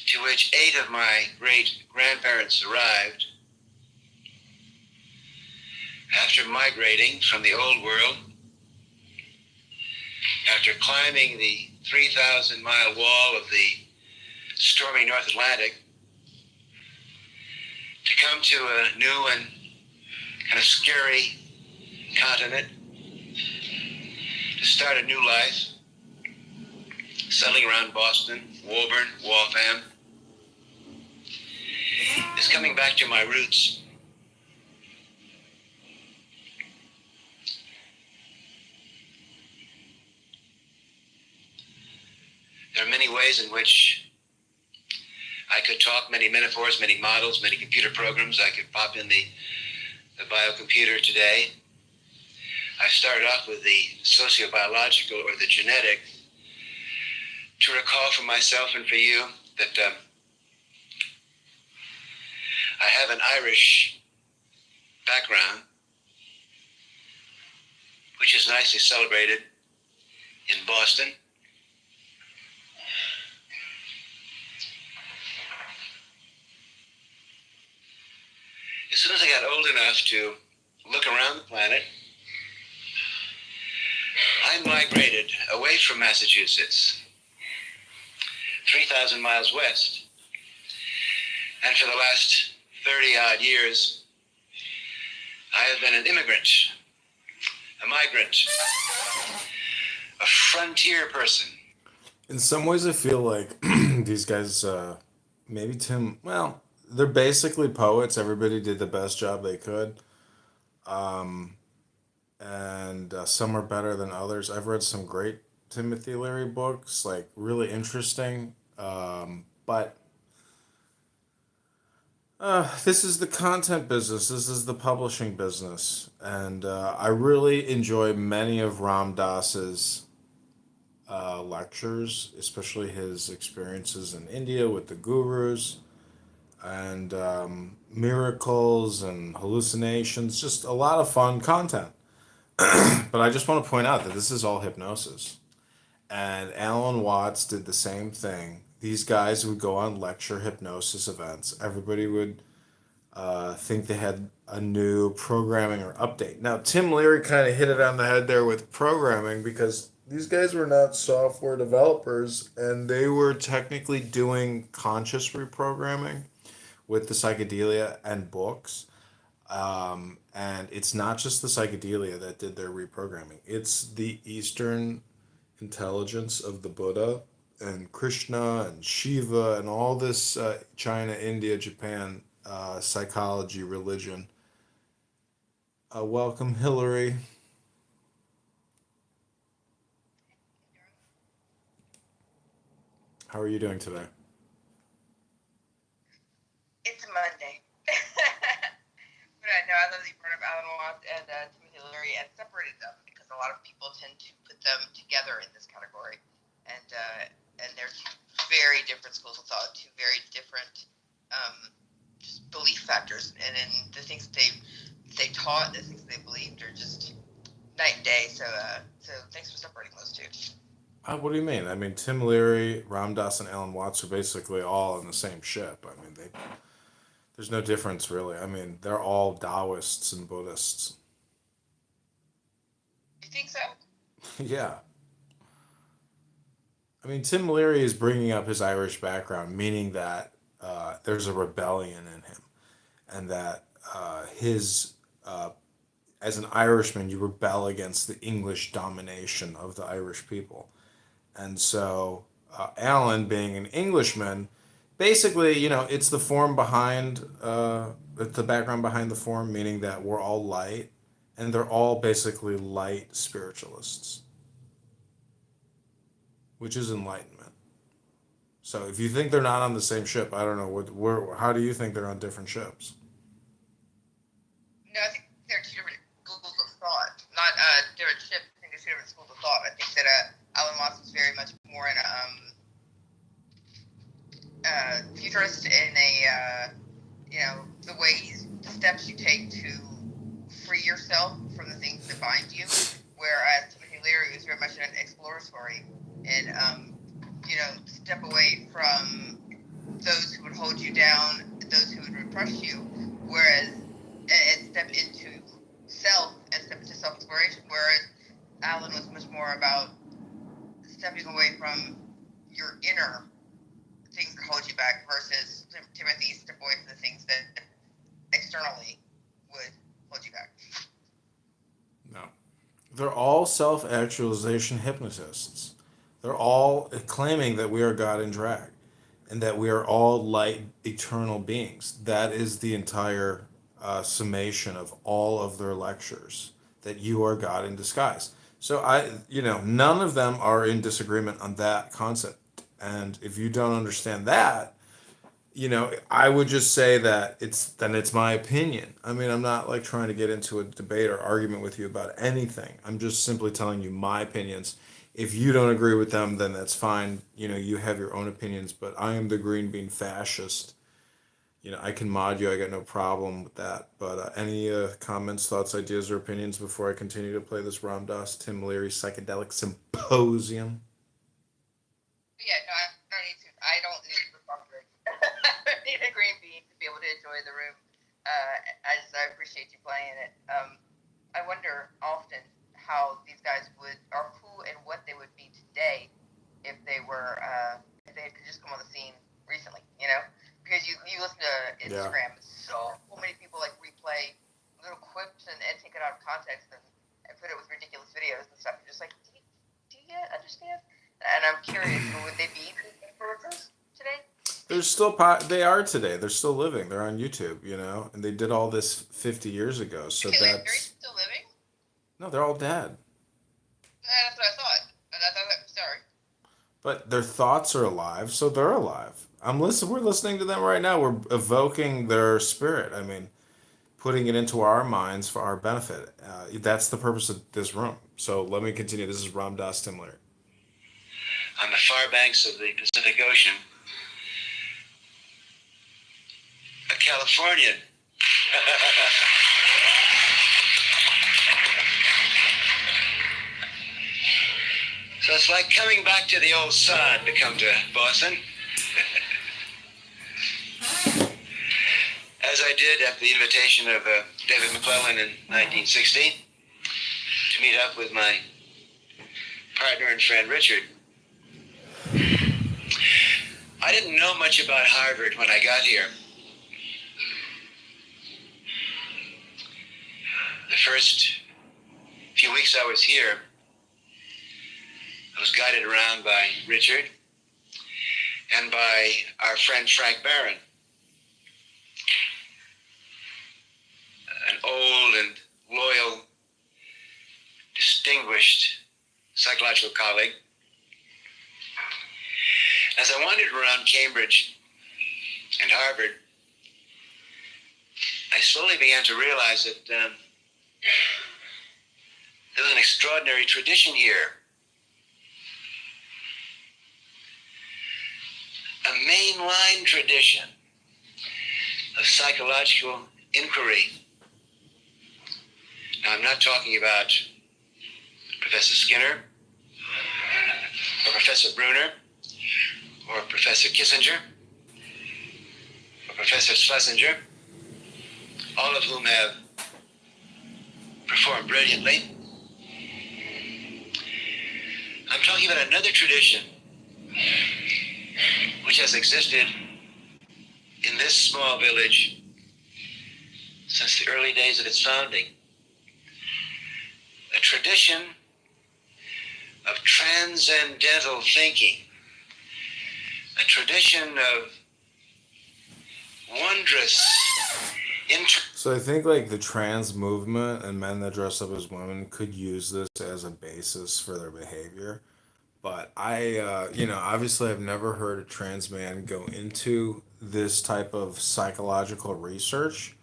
Speaker 1: to which 8 of my great-grandparents arrived after migrating from the old world, after climbing the 3,000-mile wall of the stormy North Atlantic, to come to a new and kind of scary continent, to start a new life, settling around Boston, Woburn, Waltham, is coming back to my roots.
Speaker 5: There are many ways in which I could talk, many metaphors, many models, many computer programs. I could pop in the biocomputer today. I started off with the sociobiological or the genetic to recall for myself and for you that I have an Irish background, which is nicely celebrated in Boston. As soon as I got old enough to look around the planet, I migrated away from Massachusetts, 3,000 miles west. And for the last 30 odd years, I have been an immigrant, a migrant, a frontier person.
Speaker 2: In some ways, I feel like these guys, maybe Tim, well, they're basically poets. Everybody did the best job they could. Um, and some are better than others. I've read some great Timothy Leary books, like really interesting. But this is the content business. This is the publishing business, and I really enjoy many of Ram Dass's lectures, especially his experiences in India with the gurus and miracles and hallucinations. Just a lot of fun content. But I just want to point out that this is all hypnosis. And Alan Watts did the same thing. These guys would go on lecture hypnosis events. Everybody would think they had a new programming or update. Now, Tim Leary kind of hit it on the head there with programming because these guys were not software developers and they were technically doing conscious reprogramming with the psychedelia and books. And it's not just the psychedelia that did their reprogramming, it's the Eastern intelligence of the Buddha and Krishna and Shiva and all this China, India, Japan psychology, religion. Welcome, Hillary. How are you doing today?
Speaker 6: It's a Monday. But I know I love that you brought up Alan Watts and Timothy Leary and separated them because a lot of people tend to put them together in this category. And they're two very different schools of thought, two very different just belief factors. And in the things that they taught, the things that they believed are just night and day. So thanks for separating those two.
Speaker 2: What do you mean? I mean, Tim Leary, Ram Dass, and Alan Watts are basically all in the same ship. I mean, there's no difference really. I mean, they're all Taoists and Buddhists.
Speaker 6: You think so?
Speaker 2: Yeah. I mean, Tim Leary is bringing up his Irish background, meaning that there's a rebellion in him, and that as an Irishman, you rebel against the English domination of the Irish people. And so, Alan, being an Englishman, basically, it's the form behind, the background behind the form, meaning that we're all light, and they're all basically light spiritualists, which is enlightenment. So if you think they're not on the same ship, I don't know how do you think they're on different ships?
Speaker 6: No, I think there are two different schools of thought, not different ships. I think there's two different schools of thought. I think that Alan Watts was very much more in a futurist in the ways, the steps you take to free yourself from the things that bind you. Whereas Timothy Leary was very much an exploratory and step away from those who would hold you down, those who would repress you. Whereas and step into self and step into self-exploration, whereas Alan was much more about stepping away from your inner things that hold you back versus Timothy step away from the things that externally would hold you back.
Speaker 2: No. They're all self-actualization hypnotists. They're all claiming that we are God in drag and that we are all light eternal beings. That is the entire summation of all of their lectures, that you are God in disguise. So none of them are in disagreement on that concept. And if you don't understand that, I would just say that it's my opinion. I mean, I'm not like trying to get into a debate or argument with you about anything. I'm just simply telling you my opinions. If you don't agree with them, then that's fine. You have your own opinions, but I am the green bean fascist. I can mod you. I got no problem with that. But any comments, thoughts, ideas, or opinions before I continue to play this Ram Dass Tim Leary Psychedelic Symposium?
Speaker 6: Yeah, no, I don't need to respond. I need a green bean to be able to enjoy the room. I appreciate you playing it. I wonder often how these guys or who and what they would be today if they if they could just come on the scene recently, because you listen to Instagram, so many people like replay little quips and take it out of context and put it with ridiculous videos and stuff. You're just like, do you understand? And I'm curious, would they be influencers today?
Speaker 2: They're still they are today. They're still living. They're on YouTube, and they did all this 50 years ago. So
Speaker 6: Okay,
Speaker 2: that's
Speaker 6: Larry's still living?
Speaker 2: no, they're all dead.
Speaker 6: That's what I thought. Sorry.
Speaker 2: But their thoughts are alive, so they're alive. We're listening to them right now. We're evoking their spirit. I mean, putting it into our minds for our benefit. That's the purpose of this room. So let me continue. This is Ram Dass Tim Leary.
Speaker 5: On the far banks of the Pacific Ocean, a Californian. So it's like coming back to the old sod to come to Boston. As I did at the invitation of David McClellan in 1960 to meet up with my partner and friend Richard. I didn't know much about Harvard when I got here. The first few weeks I was here, I was guided around by Richard and by our friend Frank Barron, an old and loyal, distinguished psychological colleague. As I wandered around Cambridge and Harvard, I slowly began to realize that there was an extraordinary tradition here. A mainline tradition of psychological inquiry. Now, I'm not talking about Professor Skinner or Professor Bruner or Professor Kissinger or Professor Schlesinger, all of whom have performed brilliantly. I'm talking about another tradition which has existed in this small village since the early days of its founding. A tradition of transcendental thinking, a tradition of wondrous
Speaker 2: So I think like the trans movement and men that dress up as women could use this as a basis for their behavior. But I, obviously I've never heard a trans man go into this type of psychological research.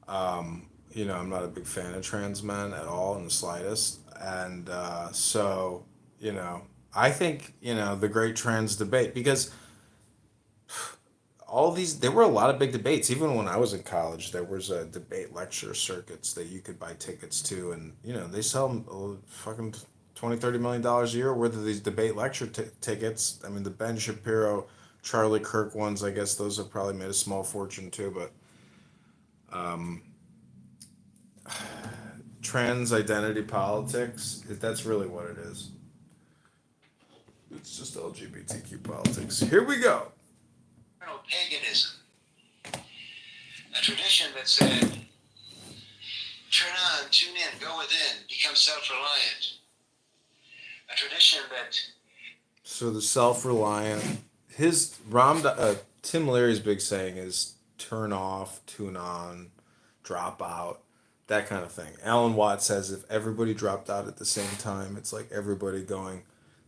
Speaker 2: I'm not a big fan of trans men at all in the slightest. And so, I think, the great trans debate, because there were a lot of big debates. Even when I was in college, there was a debate lecture circuits that you could buy tickets to. And, they sell fucking $20-30 million a year worth of these debate lecture tickets. I mean, the Ben Shapiro, Charlie Kirk ones, I guess those have probably made a small fortune too. But trans identity politics, that's really what it is. It's just LGBTQ politics. Here we go.
Speaker 5: paganism. A tradition that said, turn on, tune in, go within, become self-reliant. A tradition that...
Speaker 2: So the self-reliant, Tim Leary's big saying is turn off, tune on, drop out, that kind of thing. Alan Watts says if everybody dropped out at the same time, it's like everybody going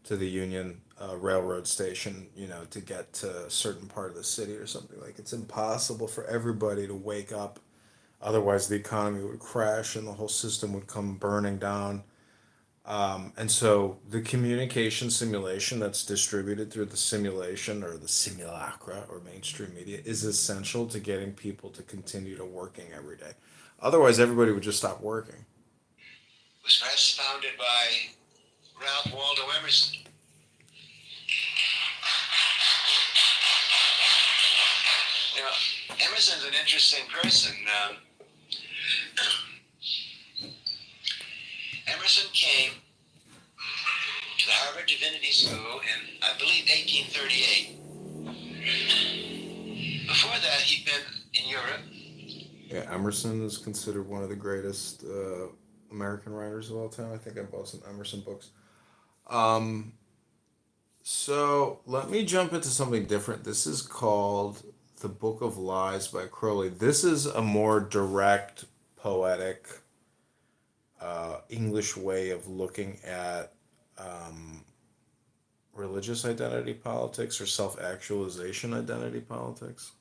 Speaker 2: to the Union railroad station, to get to a certain part of the city or something. Like, it's impossible for everybody to wake up. Otherwise, the economy would crash and the whole system would come burning down. And so the communication simulation that's distributed through the simulation or the simulacra or mainstream media is essential to getting people to continue to working every day. Otherwise, everybody would just stop working.
Speaker 5: It was perhaps founded by Ralph Waldo Emerson. You know, Emerson's an interesting person. Emerson came to the Harvard Divinity School in, I believe, 1838. Before that, he'd been in Europe.
Speaker 2: Yeah, Emerson is considered one of the greatest American writers of all time. I think I bought some Emerson books. So let me jump into something different. This is called The Book of Lies by Crowley. This is a more direct, poetic, English way of looking at religious identity politics or self-actualization identity politics.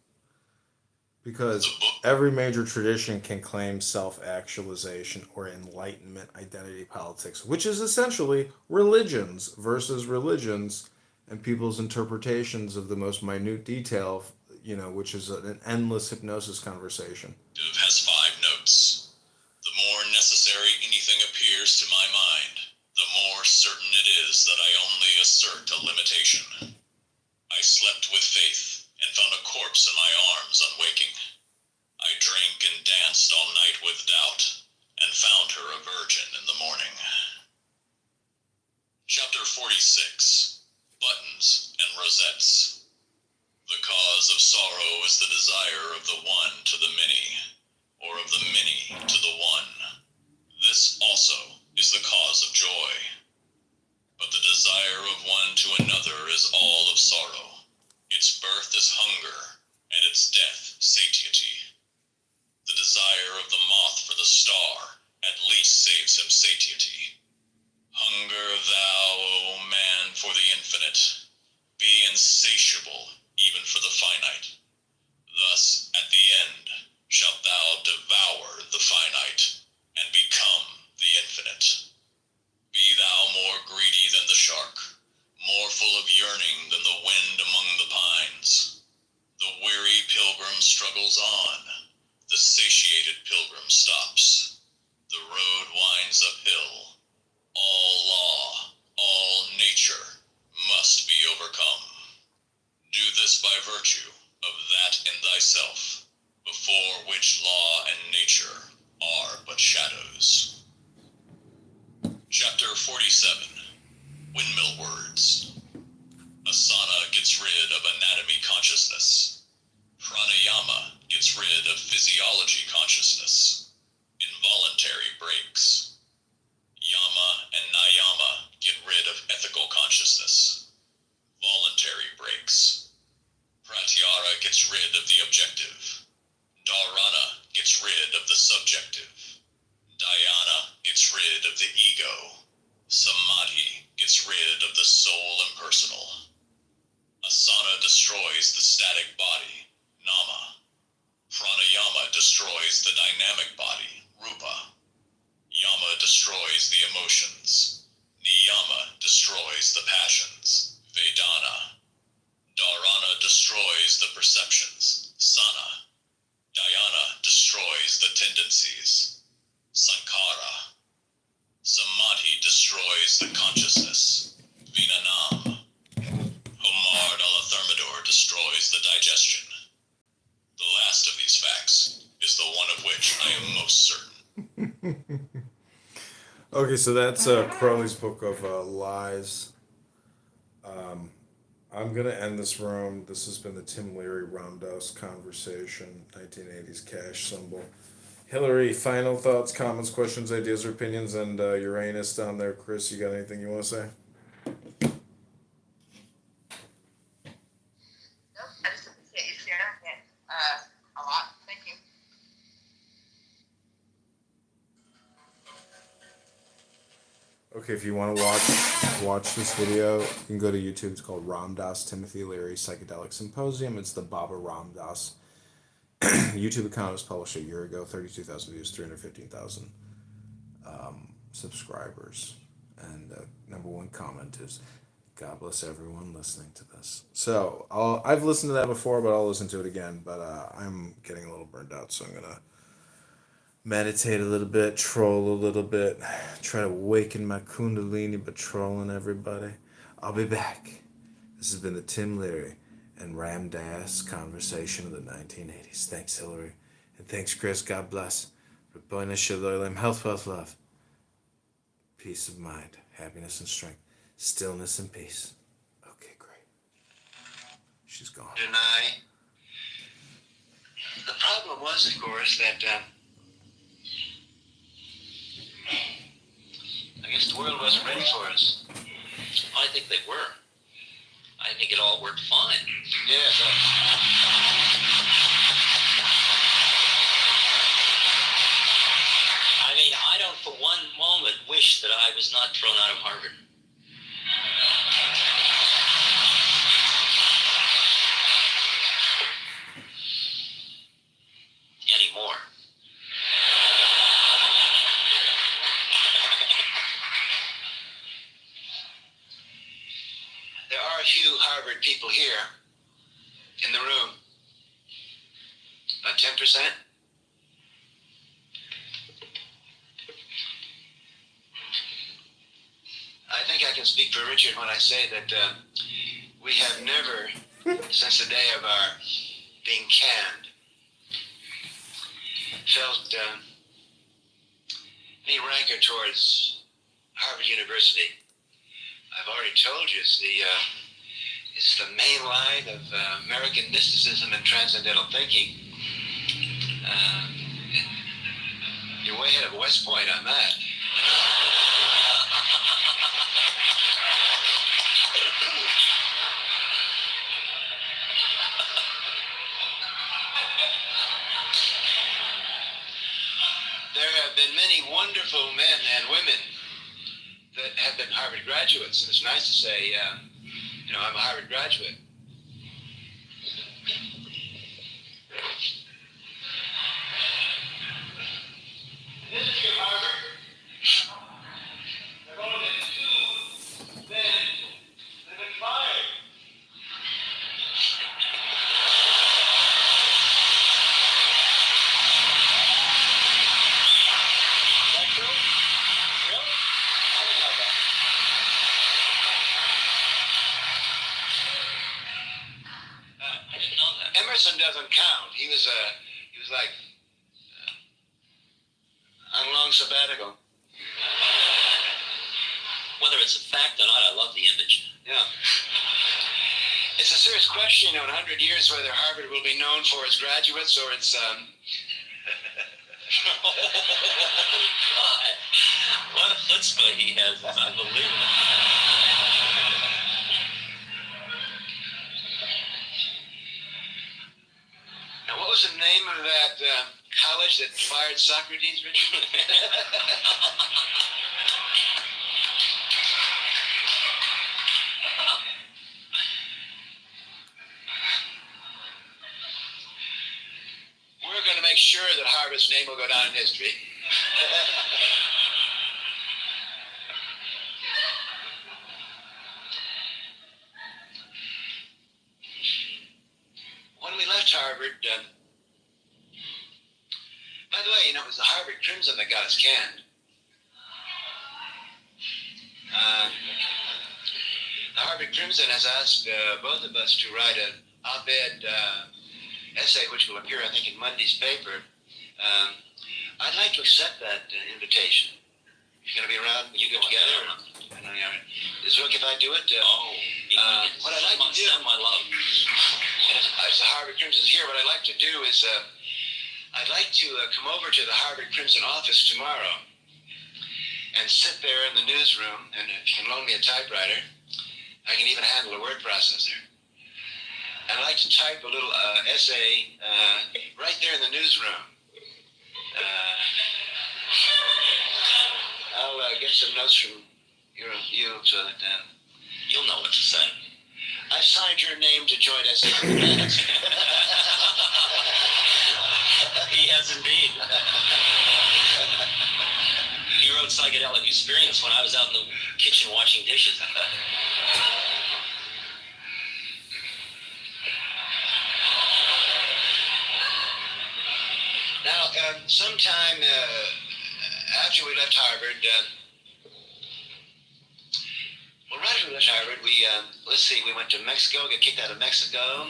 Speaker 2: Because every major tradition can claim self-actualization or enlightenment identity politics, which is essentially religions versus religions and people's interpretations of the most minute detail, which is an endless hypnosis conversation.
Speaker 7: Has 5 notes. The more necessary anything appears to my mind, the more certain it is that I only assert a limitation. I slept with faith and found a corpse in my arms unwaking. I drank and danced all night with doubt and found her a virgin in the morning. Chapter 46. Buttons and Rosettes. The cause of sorrow is the desire of the one to the many, or of the many to the one. This also is the cause of joy. But the desire of one to another is all of sorrow. Its birth is hunger, and its death satiety. The desire of the moth for the star at least saves him satiety. Hunger thou, O man, for the infinite. Be insatiable even for the finite. Thus, at the end, shalt thou devour the finite and become the infinite. Be thou more greedy than the shark, more full of yearning than the wind among the pines. The weary pilgrim struggles on. The satiated pilgrim stops. The road winds uphill. All law, all nature must be overcome. Do this by virtue of that in thyself, before which law and nature are but shadows. Chapter 47. Windmill Words. Asana gets rid of anatomy consciousness. Pranayama gets rid of physiology consciousness. Involuntary breaks. Yama and Nayama get rid of ethical consciousness. Voluntary breaks. Pratyahara gets rid of the objective. Dharana gets rid of the subjective. Dhyana gets rid of the ego. Samadhi gets rid of the soul impersonal. Asana destroys the static body, nama. Pranayama destroys the dynamic body, rupa. Yama destroys the emotions. Niyama destroys the passions, vedana. Dharana destroys the perceptions, sana. Dhyana destroys the tendencies, sankhara. Samadhi destroys the consciousness, vinanam. Homard a la Thermidor destroys the digestion. The last of these facts is the one of which I am most certain.
Speaker 2: Okay, so that's Crowley's Book of Lies. I'm going to end this room. This has been the Tim Leary Ram Dass Conversation, 1980s cash symbol. Hillary, final thoughts, comments, questions, ideas, or opinions, and Uranus down there. Chris, you got anything you want to say?
Speaker 6: Nope, I just appreciate you sharing it a lot. Thank you.
Speaker 2: Okay, if you want to watch this video, you can go to YouTube. It's called Ram Dass Timothy Leary Psychedelic Symposium. It's the Baba Ram Dass YouTube account. Was published a year ago. 32,000 views, 315,000 subscribers, and number one comment is, "God bless everyone listening to this." So I've listened to that before, but I'll listen to it again. But I'm getting a little burned out, so I'm gonna meditate a little bit, troll a little bit, try to awaken my kundalini by trolling everybody. I'll be back. This has been the Tim Leary and Ram Dass conversation of the 1980s. Thanks, Hillary. And thanks, Chris. God bless. Rabbeinu Shalom. Health, wealth, love. Peace of mind, happiness and strength. Stillness and peace. Okay, great. She's gone.
Speaker 5: Deny. The problem was, of course, that I guess the world wasn't ready for us.
Speaker 1: I think they were. I think it all worked fine.
Speaker 5: Yeah,
Speaker 1: I mean, I don't for one moment wish that I was not thrown out of Harvard. Anymore.
Speaker 5: there are a few Harvard people here in the room. About 10%. I think I can speak for Richard when I say that we have never, since the day of our being canned, felt any rancor towards Harvard University. I've already told you it's the main line of American mysticism and transcendental thinking. You're way ahead of West Point on that. There have been many wonderful men and women that have been Harvard graduates, and it's nice to say, I'm a Harvard graduate. This is your Harvard. There have only been two men that have been fired. Is that true? Really? I didn't know that.
Speaker 1: I didn't know that.
Speaker 5: Emerson doesn't count. He was like on a long sabbatical.
Speaker 1: Whether it's a fact or not, I love the image.
Speaker 5: Yeah. It's a serious question, in 100 years, whether Harvard will be known for its graduates or its
Speaker 1: Oh, God. What a chutzpah he has. It's unbelievable.
Speaker 5: Now, what was the name of that college that fired Socrates, Richard? We're going to make sure that Harvard's name will go down in history. When we left Harvard, by the way, it was the Harvard Crimson that got us canned. The Harvard Crimson has asked both of us to write an op-ed essay, which will appear, I think, in Monday's paper. I'd like to accept that invitation. If you're going to be around, will you get together? Is it okay if I do it? What I'd like to do,
Speaker 1: send my love.
Speaker 5: as the Harvard Crimson's here, what I'd like to do is I'd like to come over to the Harvard Crimson office tomorrow and sit there in the newsroom, and if you can loan me a typewriter, I can even handle a word processor. And I'd like to type a little essay right there in the newsroom. I'll get some notes from so that
Speaker 1: You'll know what to say.
Speaker 5: I signed your name to join us in the dance.
Speaker 1: He has indeed. He wrote Psychedelic Experience when I was out in the kitchen washing dishes.
Speaker 5: Now, sometime after we left Harvard, right after we left Harvard, we went to Mexico, got kicked out of Mexico.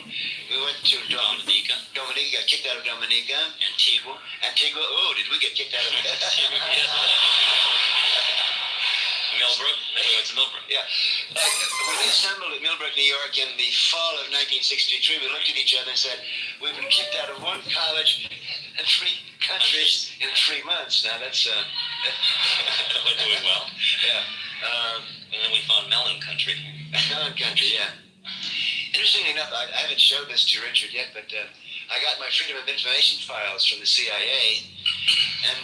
Speaker 5: We went to
Speaker 1: Dominica.
Speaker 5: Got kicked out of Dominica.
Speaker 1: Antigua.
Speaker 5: Oh, did we get kicked out of
Speaker 1: Millbrook. Then we went to Millbrook.
Speaker 5: Yeah. When we assembled at Millbrook, New York in the fall of 1963, we looked at each other and said, we've been kicked out of one college and 3 countries in 3 months. Now that's...
Speaker 1: We're doing well.
Speaker 5: Yeah.
Speaker 1: And then we found Melon Country.
Speaker 5: Melon Country, yeah. Interestingly enough, I haven't showed this to Richard yet, but I got my Freedom of Information files from the CIA, and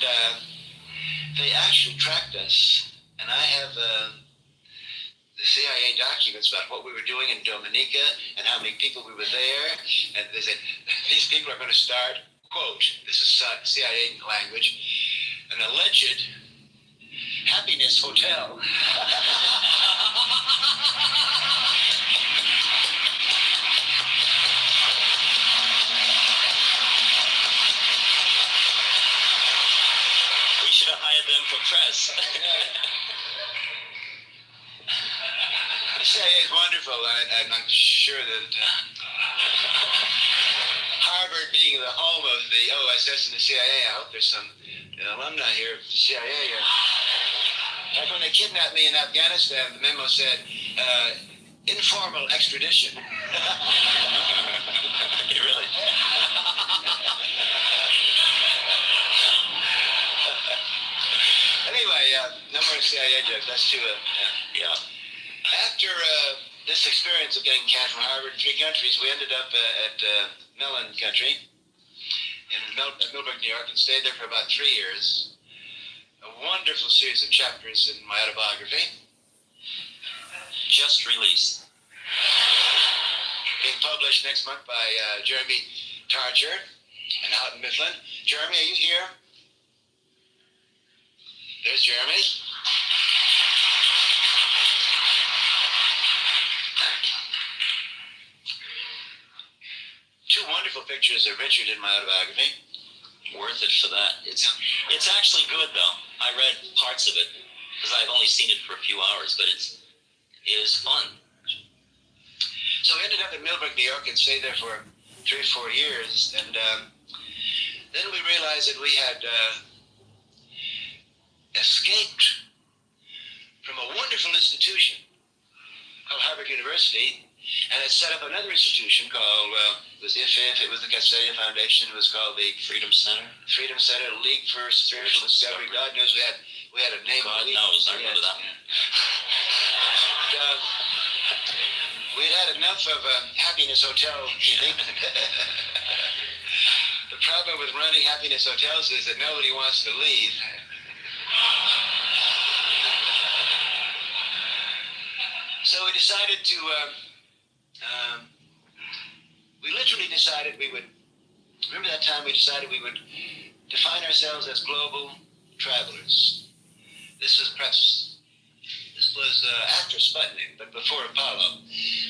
Speaker 5: they actually tracked us. And I have the CIA documents about what we were doing in Dominica and how many people we were there. And they said, these people are going to start, quote, this is CIA language, an alleged happiness hotel.
Speaker 1: We should have hired them for press.
Speaker 5: The CIA is wonderful, and I'm sure that Harvard being the home of the OSS and the CIA, I hope there's some alumni here of the CIA. Like when they kidnapped me in Afghanistan, the memo said, informal extradition.
Speaker 1: Really?
Speaker 5: Anyway, no more CIA jokes. That's too,
Speaker 1: Yeah.
Speaker 5: After this experience of getting canned from Harvard in 3 countries, we ended up at Mellon Country in Millbrook, New York, and stayed there for about 3 years. A wonderful series of chapters in my autobiography.
Speaker 1: Just released.
Speaker 5: Being published next month by Jeremy Tarcher in Houghton Mifflin. Jeremy, are you here? There's Jeremy. Two wonderful pictures of Richard in my autobiography.
Speaker 1: Worth it for that. It's actually good though. I read parts of it because I've only seen it for a few hours, but it is fun.
Speaker 5: So we ended up in Millbrook, New York, and stayed there for 3 or 4 years, and then we realized that we had escaped from a wonderful institution called Harvard University, and had set up another institution called, it was IFIF, it was the Castalia Foundation, it was called the
Speaker 1: Freedom Center.
Speaker 5: Freedom Center, League for Spiritual Discovery. God knows we had a name.
Speaker 1: God knows, I remember that.
Speaker 5: We'd had enough of Happiness Hotel. The problem with running Happiness Hotels is that nobody wants to leave. So we decided to, we literally decided we would, remember that time we decided we would define ourselves as global travelers. This was after Sputnik, but before Apollo.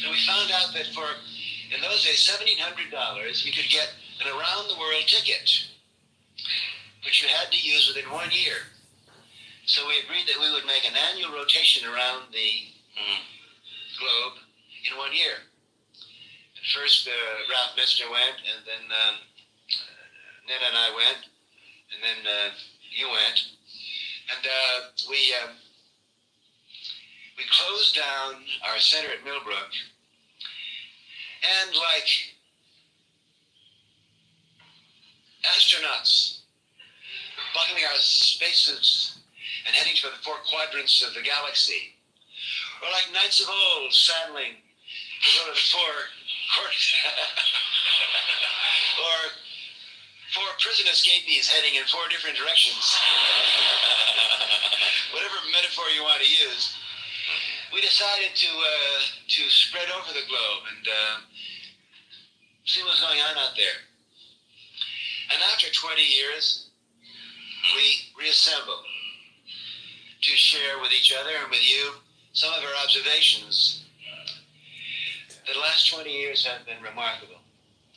Speaker 5: And we found out that in those days, $1,700, you could get an around-the-world ticket, which you had to use within 1 year. So we agreed that we would make an annual rotation around the globe in 1 year. At first, Ralph Messner went, and then Ned and I went, and then you went. And we closed down our center at Millbrook, and like astronauts, buckling our spacesuits and heading for the 4 quadrants of the galaxy, or like knights of old saddling to go to the 4 quarters, or 4 prison escapees heading in 4 different directions. Whatever metaphor you want to use. we decided to spread over the globe and see what's going on out there. And after 20 years, we reassemble to share with each other and with you some of our observations. The last 20 years have been remarkable,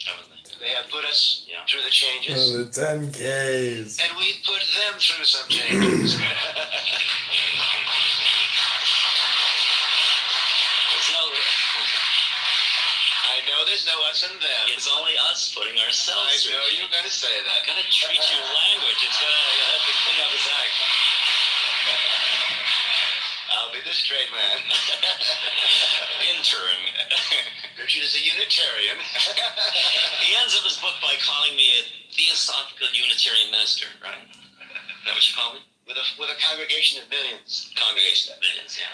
Speaker 5: haven't they? They have put us through the changes.
Speaker 2: Oh, the 10Ks.
Speaker 5: And we put them through some changes. I know there's no us and them.
Speaker 1: It's only us putting ourselves
Speaker 5: I
Speaker 1: through.
Speaker 5: know you're going to say that.
Speaker 1: Gotta treat your language. It's gonna have to clean up his act.
Speaker 5: I'll be the straight man.
Speaker 1: Intern.
Speaker 5: Richard is a Unitarian.
Speaker 1: He ends up his book by calling me a theosophical Unitarian minister, right? Is that what you call me?
Speaker 5: With a congregation of millions.
Speaker 1: Congregation of Millions, yeah.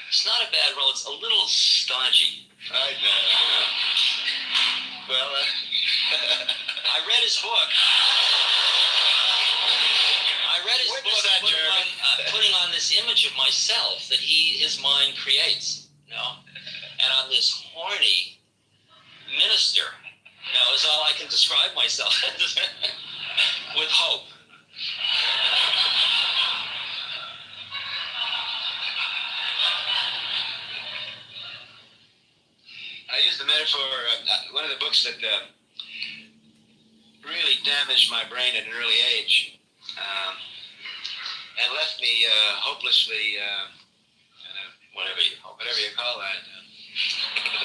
Speaker 1: It's not a bad role. It's a little stodgy.
Speaker 5: I know. Well,
Speaker 1: I read his book.
Speaker 5: When was that, Jeremy?
Speaker 1: Putting on this image of myself that his mind creates, you know? And I'm this horny minister, you know, is all I can describe myself with hope.
Speaker 5: I use the metaphor, one of the books that really damaged my brain at an early age and left me hopelessly, whatever you call that,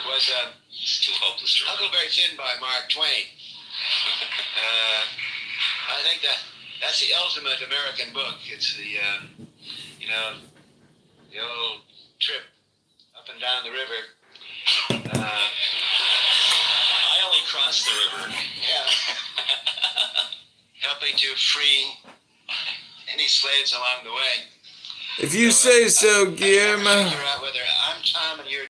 Speaker 5: was
Speaker 1: It's too hopeless to remember.
Speaker 5: Huckleberry Finn by Mark Twain. I think that's the ultimate American book. It's the, the old trip up and down the river.
Speaker 1: I only crossed the river.
Speaker 5: Yeah. Helping to free any slaves along the way.
Speaker 2: If you say so, Guillermo.
Speaker 5: Figure out whether I'm Tom and you're